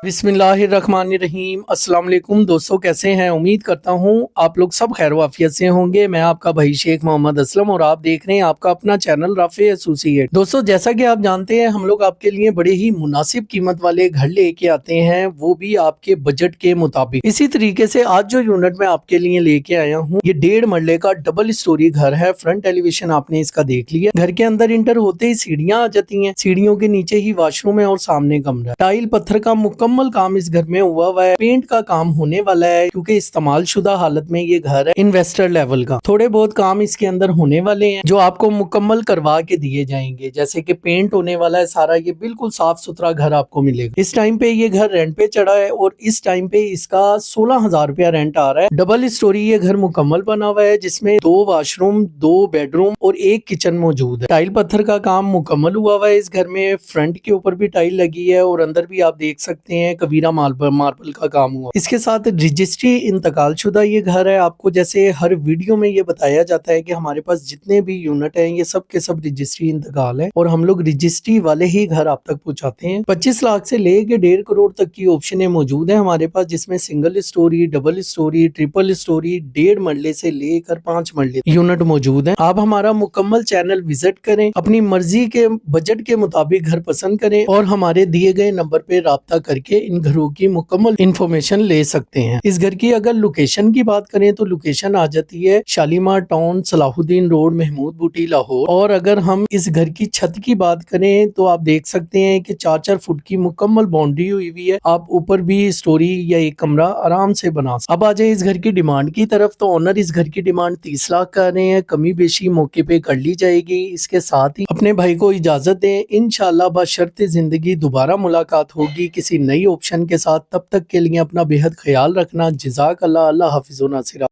बिस्मिल्लाहिर्रहमानिर्रहीम। अस्सलाम वालेकुम दोस्तों, कैसे हैं? उम्मीद करता हूँ आप लोग सब खैर वाफियत से होंगे। मैं आपका भाई शेख मोहम्मद असलम और आप देख रहे हैं आपका अपना चैनल राफे एसोसिएट। दोस्तों, जैसा कि आप जानते हैं हम लोग आपके लिए बड़े ही मुनासिब कीमत वाले घर लेके आते हैं, वो भी आपके बजट के मुताबिक। इसी तरीके से आज जो यूनिट मैं आपके लिए लेके आया हूँ, ये 1.5 मरले का डबल स्टोरी घर है। फ्रंट एलिवेशन आपने इसका देख लिया। घर के अंदर इंटर होते ही सीढ़ियाँ आ जाती हैं, सीढ़ियों के नीचे ही वॉशरूम है और सामने कमरा। टाइल पत्थर का मुकम्मल काम इस घर में हुआ है। पेंट का काम होने वाला है क्योंकि इस्तेमाल शुदा हालत में ये घर है इन्वेस्टर लेवल का। थोड़े बहुत काम इसके अंदर होने वाले हैं जो आपको मुकम्मल करवा के दिए जाएंगे, जैसे कि पेंट होने वाला है सारा। ये बिल्कुल साफ सुथरा घर आपको मिलेगा। इस टाइम पे ये घर रेंट पे चढ़ा है और इस टाइम पे इसका 16,000 रुपया रेंट आ रहा है। डबल स्टोरी ये घर मुकम्मल बना हुआ है जिसमें 2 वॉशरूम, 2 बेडरूम और 1 किचन मौजूद है। टाइल पत्थर का काम मुकम्मल हुआ है इस घर में। फ्रंट के ऊपर भी टाइल लगी है और अंदर भी आप देख सकते हैं कबीरा मार्बल का काम हुआ। इसके साथ रजिस्ट्री इंतकाल शुदा ये घर है। आपको जैसे हर वीडियो में ये बताया जाता है कि हमारे पास जितने भी यूनिट हैं ये सब के सब रजिस्ट्री इंतकाल है और हम लोग रजिस्ट्री वाले ही घर आप तक पहुंचाते हैं। 25 लाख से लेके 1.5 करोड़ तक की ऑप्शनें मौजूद है हमारे पास, जिसमें single storey, double storey, triple storey, 1.5 मरले से लेकर 5 मरले यूनिट मौजूद है। आप हमारा मुकम्मल चैनल विजिट करें, अपनी मर्जी के बजट के मुताबिक घर पसंद करें और हमारे दिए गए नंबर पे राब्ता करके इन घरों की मुकम्मल इंफॉर्मेशन ले सकते हैं। इस घर की अगर लोकेशन की बात करें तो लोकेशन आ जाती है शालीमार टाउन, सलाहुद्दीन रोड, महमूद बूटी, लाहौर। और अगर हम इस घर की छत की बात करें तो आप देख सकते हैं कि 4-4 फुट की मुकम्मल बाउंड्री हुई हुई है। आप ऊपर भी स्टोरी या एक कमरा आराम से बना सकते। अब आ जाए इस घर की डिमांड की तरफ, तो ओनर इस घर की डिमांड 30 लाख कर रहे हैं। कमी बेशी मौके पे कर ली जाएगी। इसके साथ ही अपने भाई को इजाजत दें, इंशाल्लाह बशर्ते जिंदगी दोबारा मुलाकात होगी किसी नई ऑप्शन के साथ। तब तक के लिए अपना बेहद ख्याल रखना। जज़ाक अल्लाह। अल्लाह हाफिज़ व नासिर।